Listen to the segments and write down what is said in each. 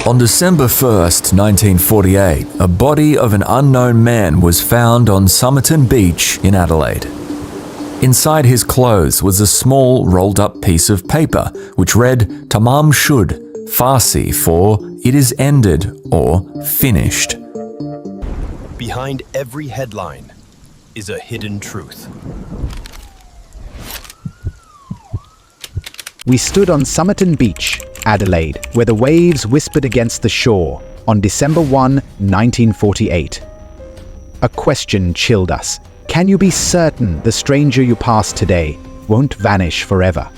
On December 1st, 1948, a body of an unknown man was found on Somerton Beach in Adelaide. Inside his clothes was a small rolled-up piece of paper which read Tamám Shud, Farsi for "it is ended" or "finished." Behind every headline is a hidden truth. We stood on Somerton Beach, Adelaide, where the waves whispered against the shore on December 1, 1948. A question chilled us. Can you be certain the stranger you pass today won't vanish forever?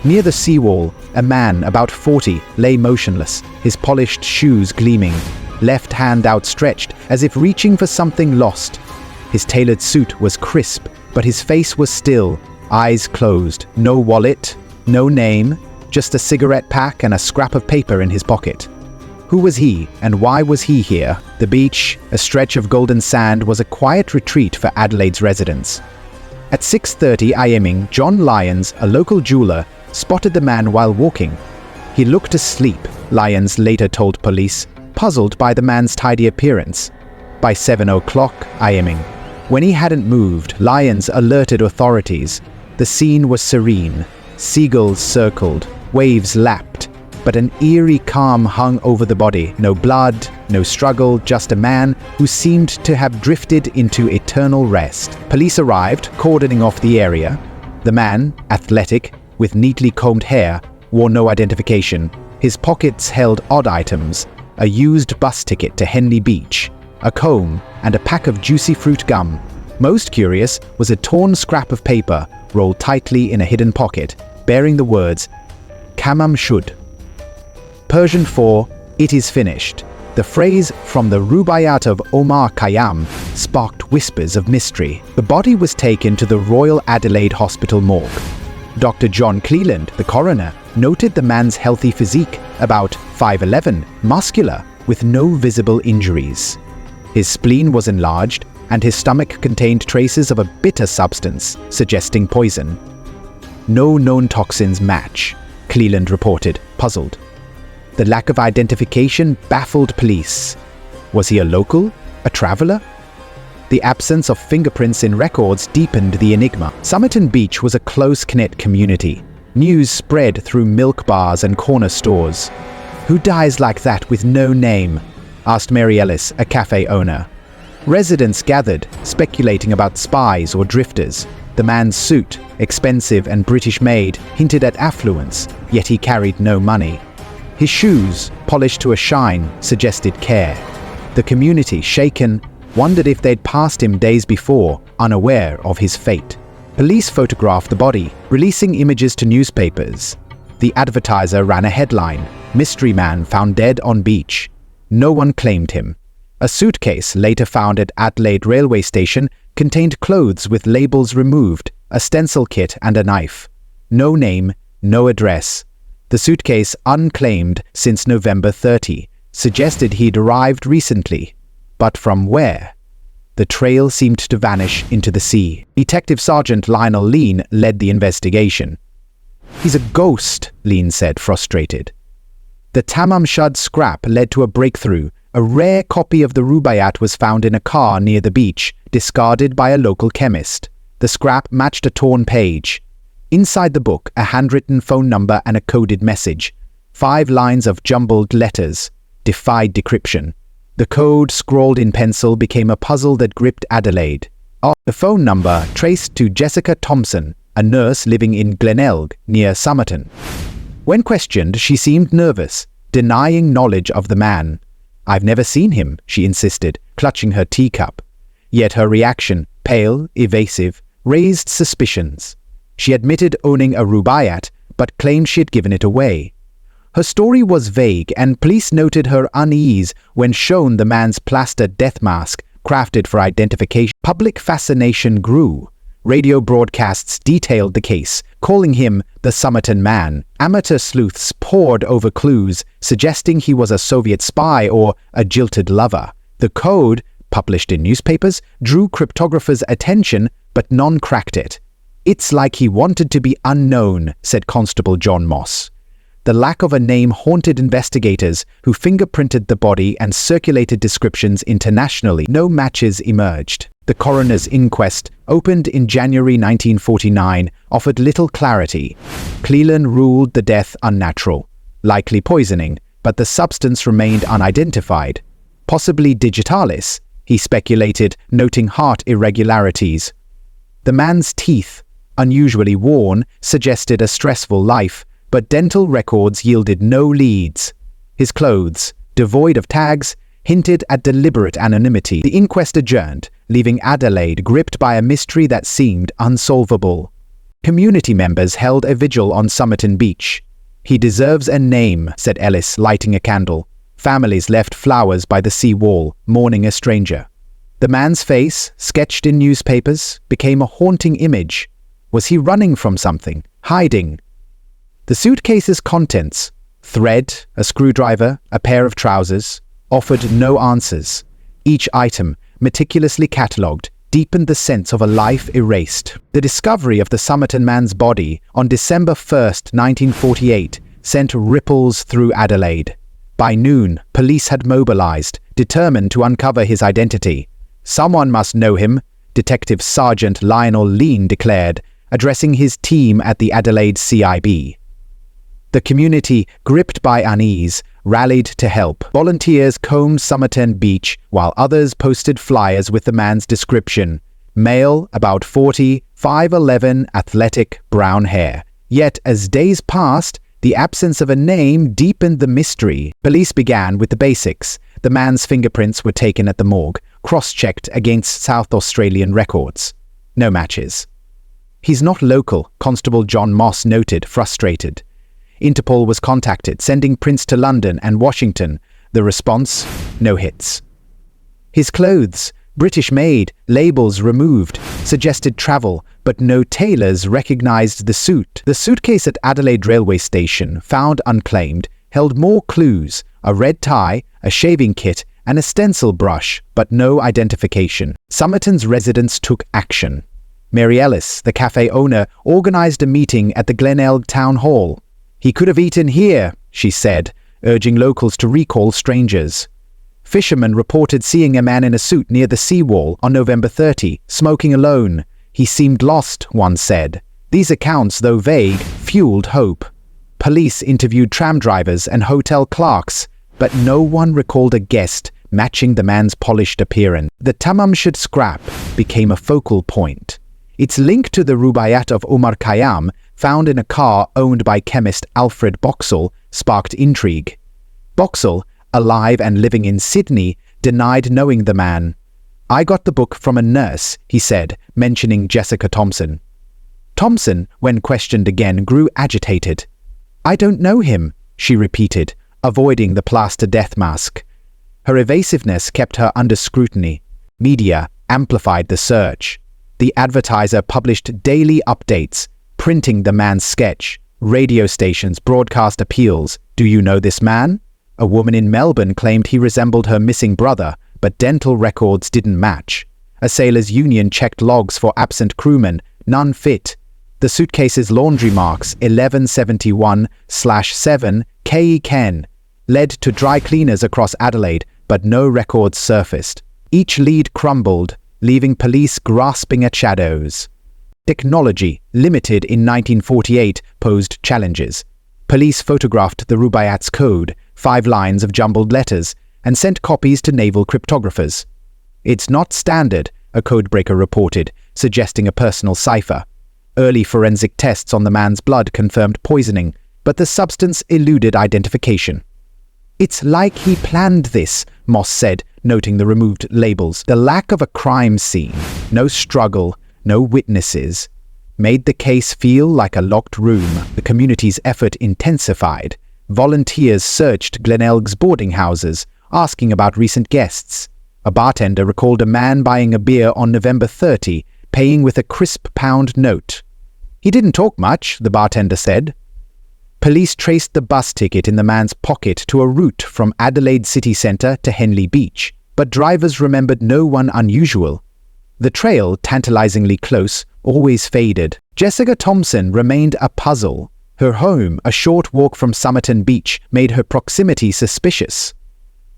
Near the seawall, a man about 40 lay motionless, his polished shoes gleaming, left hand outstretched as if reaching for something lost. His tailored suit was crisp, but his face was still, eyes closed, no wallet, no name, just a cigarette pack and a scrap of paper in his pocket. Who was he, and why was he here? The beach, a stretch of golden sand, was a quiet retreat for Adelaide's residents. At 6:30 am, John Lyons, a local jeweler, spotted the man while walking. He looked asleep, Lyons later told police, puzzled by the man's tidy appearance. By 7:00 am, when he hadn't moved, Lyons alerted authorities. The scene was serene. Seagulls circled, waves lapped, but an eerie calm hung over the body. No blood, no struggle, just a man who seemed to have drifted into eternal rest. Police arrived, cordoning off the area. The man, athletic, with neatly combed hair, wore no identification. His pockets held odd items: a used bus ticket to Henley Beach, a comb, and a pack of juicy fruit gum. Most curious was a torn scrap of paper rolled tightly in a hidden pocket, bearing the words, Tamám Shud. Persian for, "it is finished." The phrase from the Rubaiyat of Omar Khayyam sparked whispers of mystery. The body was taken to the Royal Adelaide Hospital morgue. Dr. John Cleland, the coroner, noted the man's healthy physique, about 5'11", muscular, with no visible injuries. His spleen was enlarged, and his stomach contained traces of a bitter substance, suggesting poison. No known toxins match, Cleland reported, puzzled. The lack of identification baffled police. Was he a local? A traveler? The absence of fingerprints in records deepened the enigma. Somerton Beach was a close-knit community. News spread through milk bars and corner stores. "Who dies like that with no name?" asked Mary Ellis, a cafe owner. Residents gathered, speculating about spies or drifters. The man's suit, expensive and British-made, hinted at affluence, yet he carried no money. His shoes, polished to a shine, suggested care. The community, shaken, wondered if they'd passed him days before, unaware of his fate. Police photographed the body, releasing images to newspapers. The Advertiser ran a headline, "Mystery Man found dead on beach." No one claimed him. A suitcase later found at Adelaide railway station contained clothes with labels removed, a stencil kit and a knife. No name, no address. The suitcase, unclaimed since November 30, suggested he'd arrived recently. But from where? The trail seemed to vanish into the sea. Detective Sergeant Lionel Lean led the investigation. "He's a ghost," Lean said, frustrated. The Tamám Shud scrap led to a breakthrough. A rare copy of the Rubaiyat was found in a car near the beach, discarded by a local chemist. The scrap matched a torn page. Inside the book, a handwritten phone number and a coded message. 5 lines of jumbled letters, defied decryption. The code, scrawled in pencil, became a puzzle that gripped Adelaide. The phone number traced to Jessica Thompson, a nurse living in Glenelg, near Somerton. When questioned, she seemed nervous, denying knowledge of the man. "I've never seen him," she insisted, clutching her teacup. Yet her reaction, pale, evasive, raised suspicions. She admitted owning a Rubaiyat, but claimed she had given it away. Her story was vague, and police noted her unease when shown the man's plastered death mask, crafted for identification. Public fascination grew. Radio broadcasts detailed the case, calling him the Somerton Man. Amateur sleuths pored over clues, suggesting he was a Soviet spy or a jilted lover. The code, published in newspapers, drew cryptographers' attention, but none cracked it. "It's like he wanted to be unknown," said Constable John Moss. The lack of a name haunted investigators who fingerprinted the body and circulated descriptions internationally. No matches emerged. The coroner's inquest, opened in January 1949, offered little clarity. Cleland ruled the death unnatural, likely poisoning, but the substance remained unidentified. Possibly digitalis, he speculated, noting heart irregularities. The man's teeth, unusually worn, suggested a stressful life, but dental records yielded no leads. His clothes, devoid of tags, hinted at deliberate anonymity. The inquest adjourned, leaving Adelaide gripped by a mystery that seemed unsolvable. Community members held a vigil on Somerton Beach. "He deserves a name," said Ellis, lighting a candle. Families left flowers by the sea wall, mourning a stranger. The man's face, sketched in newspapers, became a haunting image. Was he running from something? Hiding? The suitcase's contents, thread, a screwdriver, a pair of trousers, offered no answers. Each item, meticulously catalogued, deepened the sense of a life erased. The discovery of the Somerton man's body on December 1st, 1948, sent ripples through Adelaide. By noon, police had mobilized, determined to uncover his identity. "Someone must know him," Detective Sergeant Lionel Lean declared, addressing his team at the Adelaide CIB. The community, gripped by unease, rallied to help. Volunteers combed Somerton Beach, while others posted flyers with the man's description. Male, about 40, 5'11", athletic, brown hair. Yet, as days passed, the absence of a name deepened the mystery. Police began with the basics. The man's fingerprints were taken at the morgue, cross-checked against South Australian records. No matches. "He's not local," Constable John Moss noted, frustrated. Interpol was contacted, sending prints to London and Washington. The response? No hits. His clothes, British-made, labels removed, suggested travel, but no tailors recognized the suit. The suitcase at Adelaide railway station, found unclaimed, held more clues: a red tie, a shaving kit, and a stencil brush, but no identification. Somerton's residents took action. Mary Ellis, the cafe owner, organized a meeting at the Glenelg Town Hall. "He could have eaten here," she said, urging locals to recall strangers. Fishermen reported seeing a man in a suit near the seawall on November 30, smoking alone. "He seemed lost," one said. These accounts, though vague, fueled hope. Police interviewed tram drivers and hotel clerks, but no one recalled a guest matching the man's polished appearance. The Tamám Shud scrap became a focal point. Its link to the Rubaiyat of Omar Khayyam, found in a car owned by chemist Alfred Boxall, sparked intrigue. Boxall, alive and living in Sydney, denied knowing the man. "I got the book from a nurse," he said, mentioning Jessica Thompson. Thompson, when questioned again, grew agitated. "I don't know him," she repeated, avoiding the plaster death mask. Her evasiveness kept her under scrutiny. Media amplified the search. The Advertiser published daily updates, printing the man's sketch. Radio stations broadcast appeals. "Do you know this man?" A woman in Melbourne claimed he resembled her missing brother, but dental records didn't match. A sailors' union checked logs for absent crewmen. None fit. The suitcase's laundry marks, 1171/7 K. Ken, led to dry cleaners across Adelaide, but no records surfaced. Each lead crumbled, leaving police grasping at shadows. Technology, limited in 1948, posed challenges. Police photographed the Rubaiyat's code, 5 lines of jumbled letters, and sent copies to naval cryptographers. "It's not standard," a codebreaker reported, suggesting a personal cipher. Early forensic tests on the man's blood confirmed poisoning, but the substance eluded identification. "It's like he planned this," Moss said, noting the removed labels. The lack of a crime scene, no struggle, no witnesses, made the case feel like a locked room. The community's effort intensified. Volunteers searched Glenelg's boarding houses, asking about recent guests. A bartender recalled a man buying a beer on November 30, paying with a crisp pound note. "He didn't talk much," the bartender said. Police traced the bus ticket in the man's pocket to a route from Adelaide city centre to Henley Beach, but drivers remembered no one unusual. The trail, tantalizingly close, always faded. Jessica Thompson remained a puzzle. Her home, a short walk from Somerton Beach, made her proximity suspicious.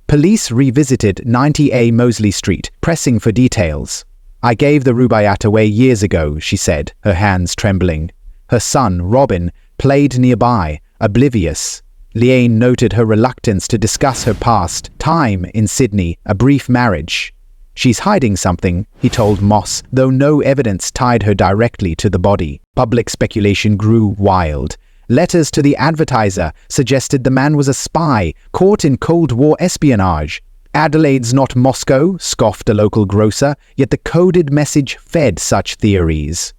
Police revisited 90A Mosley Street, pressing for details. "I gave the Rubaiyat away years ago," she said, her hands trembling. Her son, Robin, played nearby, oblivious. Liane noted her reluctance to discuss her past, time in Sydney, a brief marriage. "She's hiding something," he told Moss, though no evidence tied her directly to the body. Public speculation grew wild. Letters to the advertiser suggested the man was a spy, caught in Cold War espionage. "Adelaide's not Moscow," scoffed a local grocer, yet the coded message fed such theories.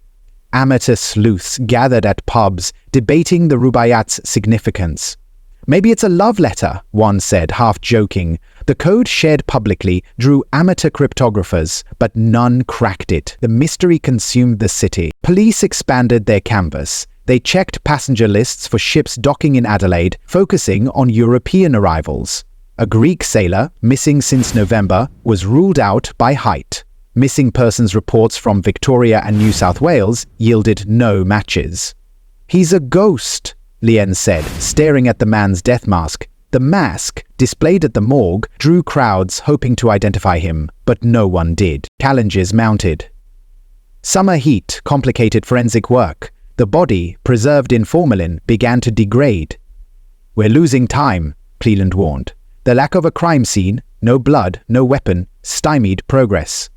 Amateur sleuths gathered at pubs, debating the Rubaiyat's significance. "Maybe it's a love letter," one said, half joking. The code shared publicly drew amateur cryptographers, but none cracked it. The mystery consumed the city. Police expanded their canvas. They checked passenger lists for ships docking in Adelaide, focusing on European arrivals. A Greek sailor, missing since November, was ruled out by height. Missing persons reports from Victoria and New South Wales yielded no matches. "He's a ghost," Liane said, staring at the man's death mask. The mask, displayed at the morgue, drew crowds hoping to identify him, but no one did. Challenges mounted. Summer heat complicated forensic work. The body, preserved in formalin, began to degrade. "We're losing time," Cleland warned. The lack of a crime scene, no blood, no weapon, stymied progress.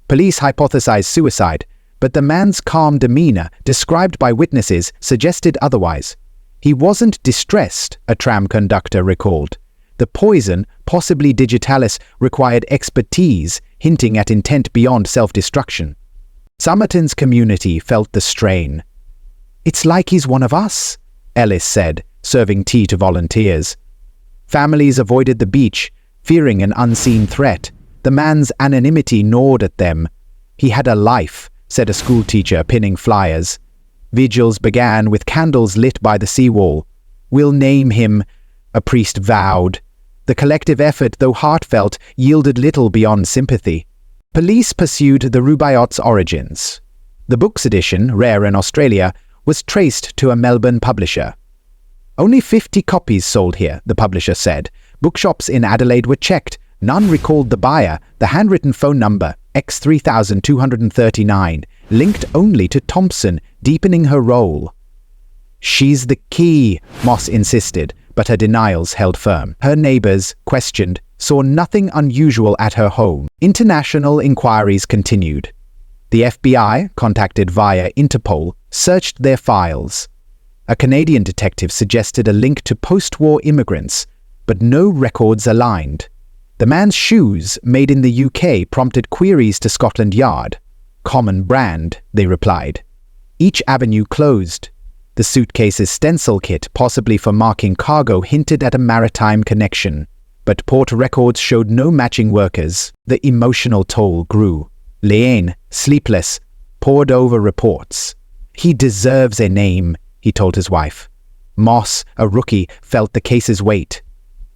Police hypothesized suicide, but the man's calm demeanor, described by witnesses, suggested otherwise. He wasn't distressed, a tram conductor recalled. The poison, possibly digitalis, required expertise, hinting at intent beyond self-destruction. Somerton's community felt the strain. "It's like he's one of us," Ellis said, serving tea to volunteers. Families avoided the beach, fearing an unseen threat. The man's anonymity gnawed at them. "He had a life," said a schoolteacher, pinning flyers. Vigils began with candles lit by the seawall. "We'll name him," a priest vowed. The collective effort, though heartfelt, yielded little beyond sympathy. Police pursued the Rubaiyat's origins. The book's edition, rare in Australia, was traced to a Melbourne publisher. "Only 50 copies sold here," the publisher said. Bookshops in Adelaide were checked. None recalled the buyer. The handwritten phone number, X3239, linked only to Thompson, deepening her role. "She's the key," Moss insisted, but her denials held firm. Her neighbors, questioned, saw nothing unusual at her home. International inquiries continued. The FBI, contacted via Interpol, searched their files. A Canadian detective suggested a link to post-war immigrants, but no records aligned. The man's shoes, made in the UK, prompted queries to Scotland Yard. "Common brand," they replied. Each avenue closed. The suitcase's stencil kit, possibly for marking cargo, hinted at a maritime connection. But port records showed no matching workers. The emotional toll grew. Liane, sleepless, pored over reports. "He deserves a name," he told his wife. Moss, a rookie, felt the case's weight.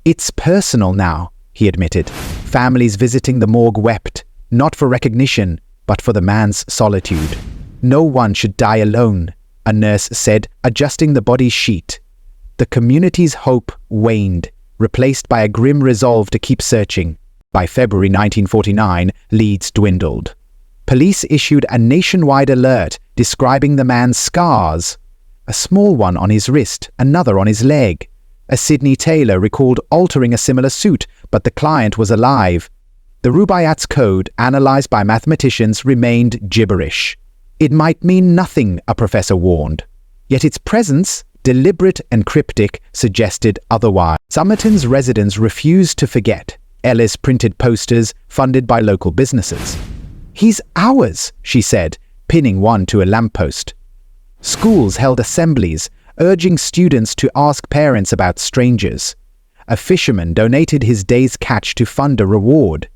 "It's personal now," he admitted. Families visiting the morgue wept, not for recognition, but for the man's solitude. "No one should die alone," a nurse said, adjusting the body's sheet. The community's hope waned, replaced by a grim resolve to keep searching. By February 1949, leads dwindled. Police issued a nationwide alert describing the man's scars. A small one on his wrist, another on his leg. A Sydney tailor recalled altering a similar suit, but the client was alive. The Rubaiyat's code, analyzed by mathematicians, remained gibberish. It might mean nothing, a professor warned. Yet its presence, deliberate and cryptic, suggested otherwise. Somerton's residents refused to forget. Ellis printed posters funded by local businesses. "He's ours," she said, pinning one to a lamppost. Schools held assemblies, urging students to ask parents about strangers. A fisherman donated his day's catch to fund a reward.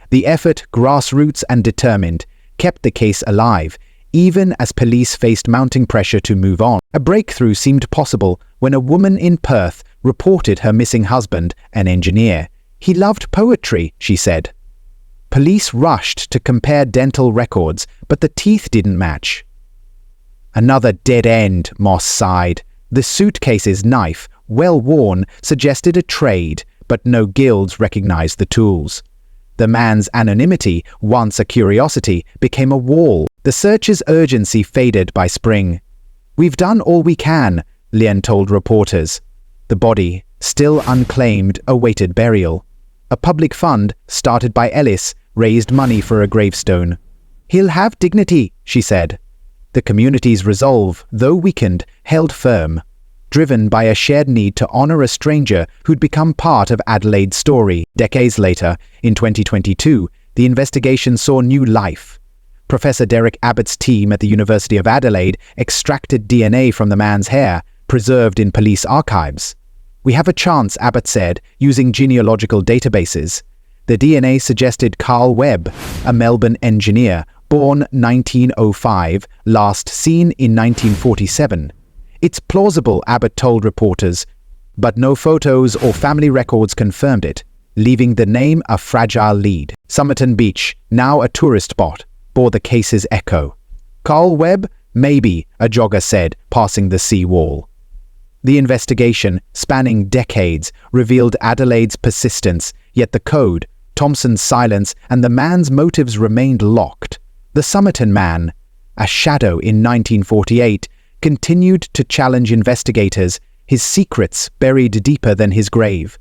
The effort, grassroots and determined, kept the case alive, even as police faced mounting pressure to move on. A breakthrough seemed possible when a woman in Perth reported her missing husband, an engineer. "He loved poetry," she said. Police rushed to compare dental records, but the teeth didn't match. "Another dead end," Moss sighed. The suitcase's knife, well worn, suggested a trade, but no guilds recognized the tools. The man's anonymity, once a curiosity, became a wall. The search's urgency faded by spring. "We've done all we can," Lien told reporters. The body, still unclaimed, awaited burial. A public fund, started by Ellis, raised money for a gravestone. "He'll have dignity," she said. The community's resolve, though weakened, held firm, driven by a shared need to honor a stranger who'd become part of Adelaide's story. Decades later, in 2022, the investigation saw new life. Professor Derek Abbott's team at the University of Adelaide extracted DNA from the man's hair, preserved in police archives. "We have a chance," Abbott said, using genealogical databases. The DNA suggested Carl Webb, a Melbourne engineer, born 1905, last seen in 1947. "It's plausible," Abbott told reporters, but no photos or family records confirmed it, leaving the name a fragile lead. Somerton Beach, now a tourist spot, bore the case's echo. "Carl Webb? Maybe," a jogger said, passing the sea wall. The investigation, spanning decades, revealed Adelaide's persistence, yet the code, Thompson's silence, and the man's motives remained locked. The Somerton Man, a shadow in 1948, continued to challenge investigators, his secrets buried deeper than his grave.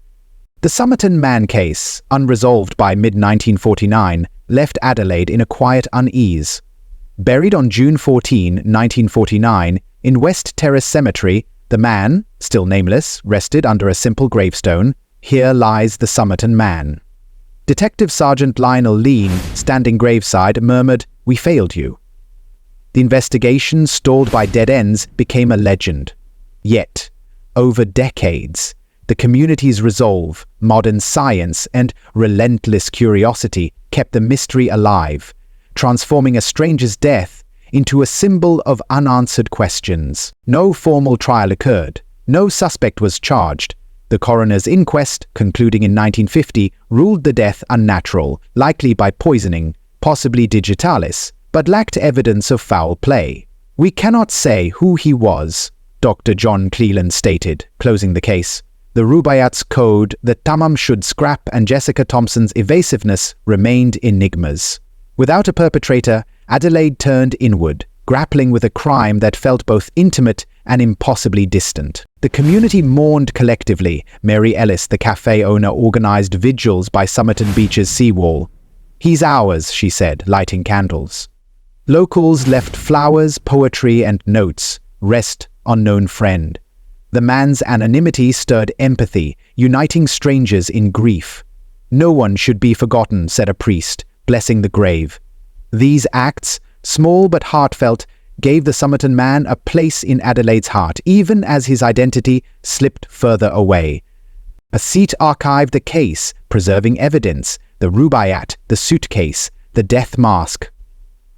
The Somerton Man case, unresolved by mid-1949, left Adelaide in a quiet unease. Buried on June 14, 1949, in West Terrace Cemetery, the man, still nameless, rested under a simple gravestone. "Here lies the Somerton Man." Detective Sergeant Lionel Lean, standing graveside, murmured, "We failed you." The investigation, stalled by dead ends, became a legend. Yet, over decades, the community's resolve, modern science, and relentless curiosity kept the mystery alive, transforming a stranger's death into a symbol of unanswered questions. No formal trial occurred. No suspect was charged. The coroner's inquest, concluding in 1950, ruled the death unnatural, likely by poisoning, possibly digitalis, but lacked evidence of foul play. "We cannot say who he was," Dr. John Cleland stated, closing the case. The Rubaiyat's code, the Tamám Shud scrap, and Jessica Thompson's evasiveness remained enigmas. Without a perpetrator, Adelaide turned inward, grappling with a crime that felt both intimate and impossibly distant. The community mourned collectively. Mary Ellis, the cafe owner, organized vigils by Somerton Beach's seawall. "He's ours," she said, lighting candles. Locals left flowers, poetry, and notes. "Rest, unknown friend." The man's anonymity stirred empathy, uniting strangers in grief. "No one should be forgotten," said a priest, blessing the grave. These acts, small but heartfelt, gave the Somerton Man a place in Adelaide's heart, even as his identity slipped further away. A seat archived the case, preserving evidence, the Rubaiyat, the suitcase, the death mask.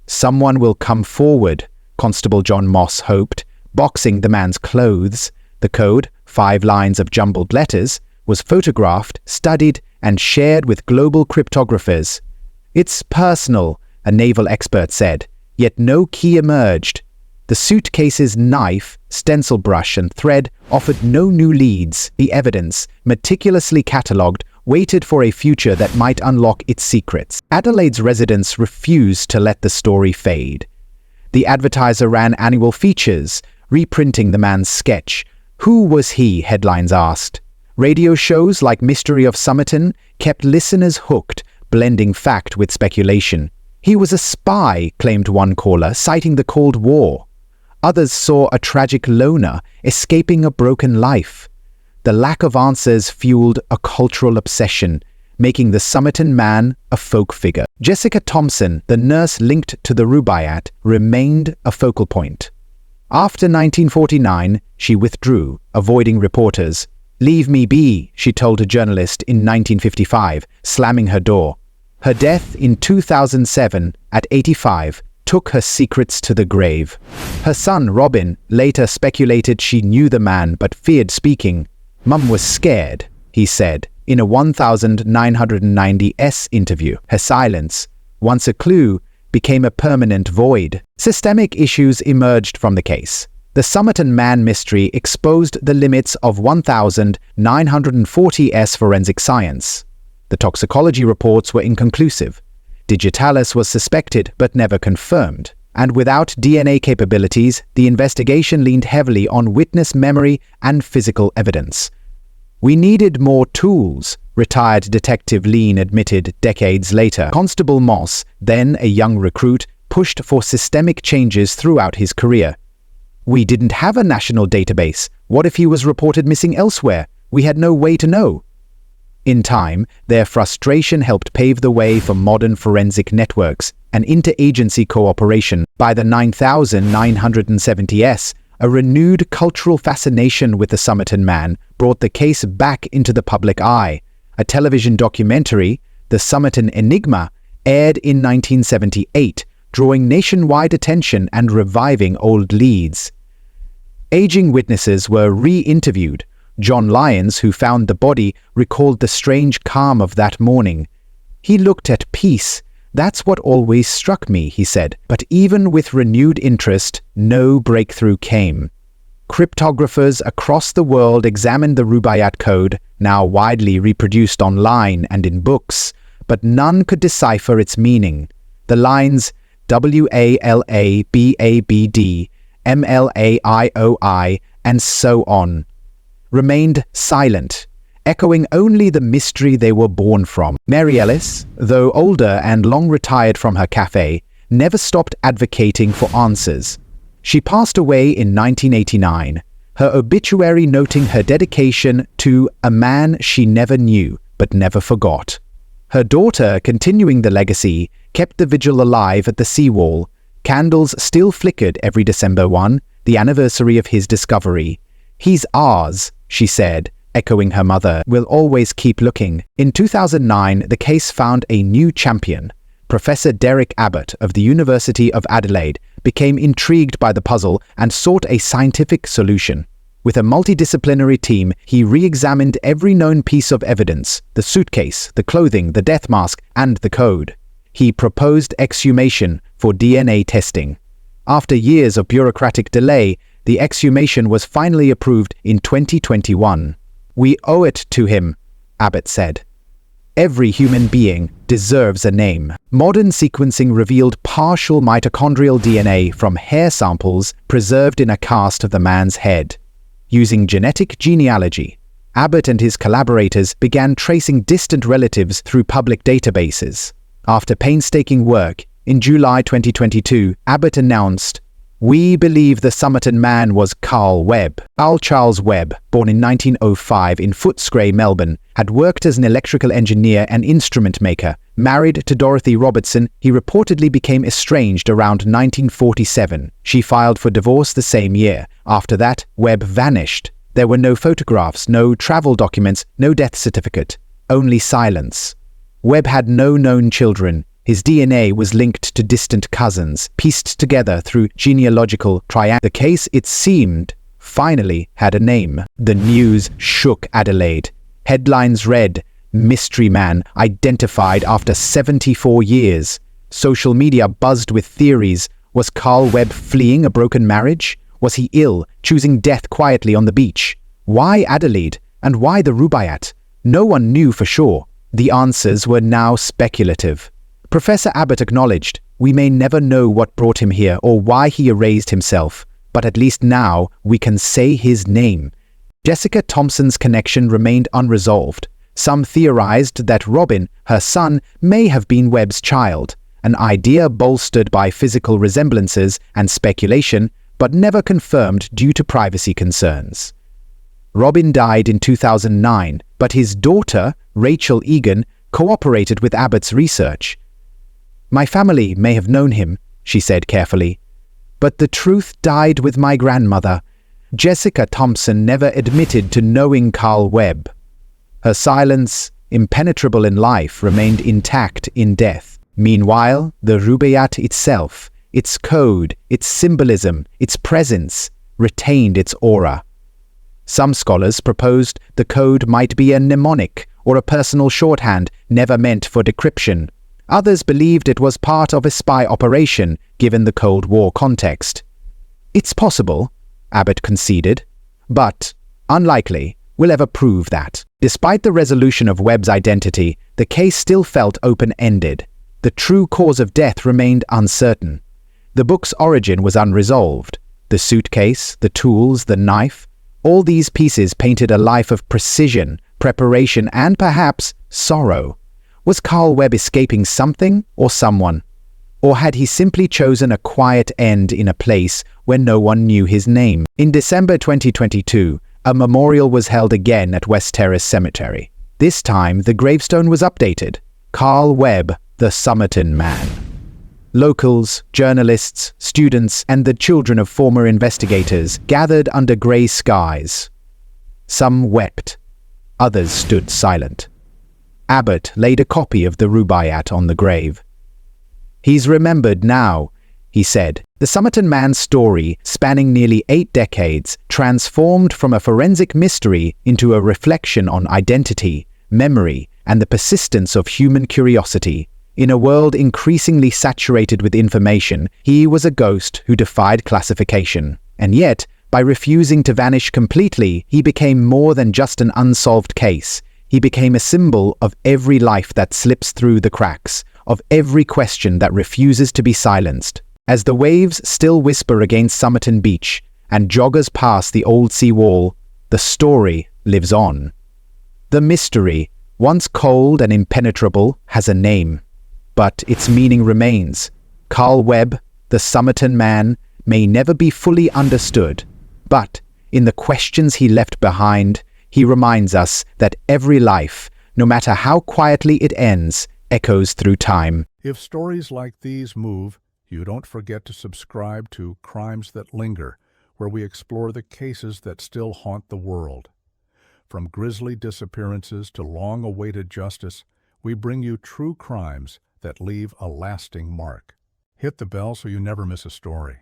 "Someone will come forward," Constable John Moss hoped, boxing the man's clothes. The code, 5 lines of jumbled letters, was photographed, studied, and shared with global cryptographers. "It's personal," a naval expert said, yet no key emerged. The suitcase's knife, stencil brush, and thread offered no new leads. The evidence, meticulously catalogued, waited for a future that might unlock its secrets. Adelaide's residents refused to let the story fade. The Advertiser ran annual features, reprinting the man's sketch. "Who was he?" headlines asked. Radio shows like Mystery of Somerton kept listeners hooked, blending fact with speculation. "He was a spy," claimed one caller, citing the Cold War. Others saw a tragic loner escaping a broken life. The lack of answers fueled a cultural obsession, making the Somerton Man a folk figure. Jessica Thompson, the nurse linked to the Rubaiyat, remained a focal point. After 1949, she withdrew, avoiding reporters. "Leave me be," she told a journalist in 1955, slamming her door. Her death in 2007, at 85, took her secrets to the grave. Her son, Robin, later speculated she knew the man but feared speaking. "Mum was scared," he said, in a 1990s interview. Her silence, once a clue, became a permanent void. Systemic issues emerged from the case. The Somerton Man mystery exposed the limits of 1940s forensic science. The toxicology reports were inconclusive. Digitalis was suspected but never confirmed. And without DNA capabilities, the investigation leaned heavily on witness memory and physical evidence. "We needed more tools," retired Detective Lean admitted decades later. Constable Moss, then a young recruit, pushed for systemic changes throughout his career. "We didn't have a national database. What if he was reported missing elsewhere? We had no way to know." In time, their frustration helped pave the way for modern forensic networks and interagency cooperation. By the 9970s, a renewed cultural fascination with the Somerton Man brought the case back into the public eye. A television documentary, The Somerton Enigma, aired in 1978, drawing nationwide attention and reviving old leads. Aging witnesses were re-interviewed. John Lyons, who found the body, recalled the strange calm of that morning. "He looked at peace. That's what always struck me," he said. But even with renewed interest, no breakthrough came. Cryptographers across the world examined the Rubaiyat code, now widely reproduced online and in books, but none could decipher its meaning. The lines WALABABD, MLAIOI, and so on remained silent, echoing only the mystery they were born from. Mary Ellis, though older and long retired from her cafe, never stopped advocating for answers. She passed away in 1989, her obituary noting her dedication to a man she never knew but never forgot. Her daughter, continuing the legacy, kept the vigil alive at the seawall. Candles still flickered every December 1, the anniversary of his discovery. "He's ours," she said, echoing her mother. "We'll always keep looking." In 2009, the case found a new champion. Professor Derek Abbott of the University of Adelaide became intrigued by the puzzle and sought a scientific solution. With a multidisciplinary team, he re-examined every known piece of evidence: the suitcase, the clothing, the death mask, and the code. He proposed exhumation for DNA testing. After years of bureaucratic delay, the exhumation was finally approved in 2021. "We owe it to him," Abbott said. "Every human being deserves a name." Modern sequencing revealed partial mitochondrial DNA from hair samples preserved in a cast of the man's head. Using genetic genealogy, Abbott and his collaborators began tracing distant relatives through public databases. After painstaking work, in July 2022, Abbott announced, "We believe the Somerton Man was Carl Webb." Carl Charles Webb, born in 1905 in Footscray, Melbourne, had worked as an electrical engineer and instrument maker. Married to Dorothy Robertson, he reportedly became estranged around 1947. She filed for divorce the same year. After that, Webb vanished. There were no photographs, no travel documents, no death certificate, only silence. Webb had no known children. His DNA was linked to distant cousins, pieced together through genealogical triangles. The case, it seemed, finally had a name. The news shook Adelaide. Headlines read, "Mystery Man identified after 74 years." Social media buzzed with theories. Was Carl Webb fleeing a broken marriage? Was he ill, choosing death quietly on the beach? Why Adelaide? And why the Rubaiyat? No one knew for sure. The answers were now speculative. Professor Abbott acknowledged, "We may never know what brought him here or why he erased himself, but at least now we can say his name." Jessica Thompson's connection remained unresolved. Some theorized that Robin, her son, may have been Webb's child, an idea bolstered by physical resemblances and speculation, but never confirmed due to privacy concerns. Robin died in 2009, but his daughter, Rachel Egan, cooperated with Abbott's research. "My family may have known him," she said carefully, "but the truth died with my grandmother." Jessica Thompson never admitted to knowing Carl Webb. Her silence, impenetrable in life, remained intact in death. Meanwhile, the Rubaiyat itself, its code, its symbolism, its presence, retained its aura. Some scholars proposed the code might be a mnemonic or a personal shorthand never meant for decryption. Others believed it was part of a spy operation, given the Cold War context. It's possible, Abbott conceded, but unlikely we'll ever prove that. Despite the resolution of Webb's identity, the case still felt open-ended. The true cause of death remained uncertain. The book's origin was unresolved. The suitcase, the tools, the knife, all these pieces painted a life of precision, preparation, and perhaps sorrow. Was Carl Webb escaping something or someone? Or had he simply chosen a quiet end in a place where no one knew his name? In December 2022, a memorial was held again at West Terrace Cemetery. This time, the gravestone was updated. Carl Webb, the Somerton Man. Locals, journalists, students, and the children of former investigators gathered under grey skies. Some wept. Others stood silent. Abbott laid a copy of the Rubaiyat on the grave. "He's remembered now," he said. The Somerton Man's story, spanning nearly 8 decades, transformed from a forensic mystery into a reflection on identity, memory, and the persistence of human curiosity. In a world increasingly saturated with information, he was a ghost who defied classification. And yet, by refusing to vanish completely, he became more than just an unsolved case. He became a symbol of every life that slips through the cracks, of every question that refuses to be silenced. As the waves still whisper against Somerton Beach and joggers pass the old sea wall, the story lives on. The mystery, once cold and impenetrable, has a name, but its meaning remains. Carl Webb, the Somerton Man, may never be fully understood, but in the questions he left behind, he reminds us that every life, no matter how quietly it ends, echoes through time. If stories like these move, you don't forget to subscribe to Crimes That Linger, where we explore the cases that still haunt the world. From grisly disappearances to long-awaited justice, we bring you true crimes that leave a lasting mark. Hit the bell so you never miss a story.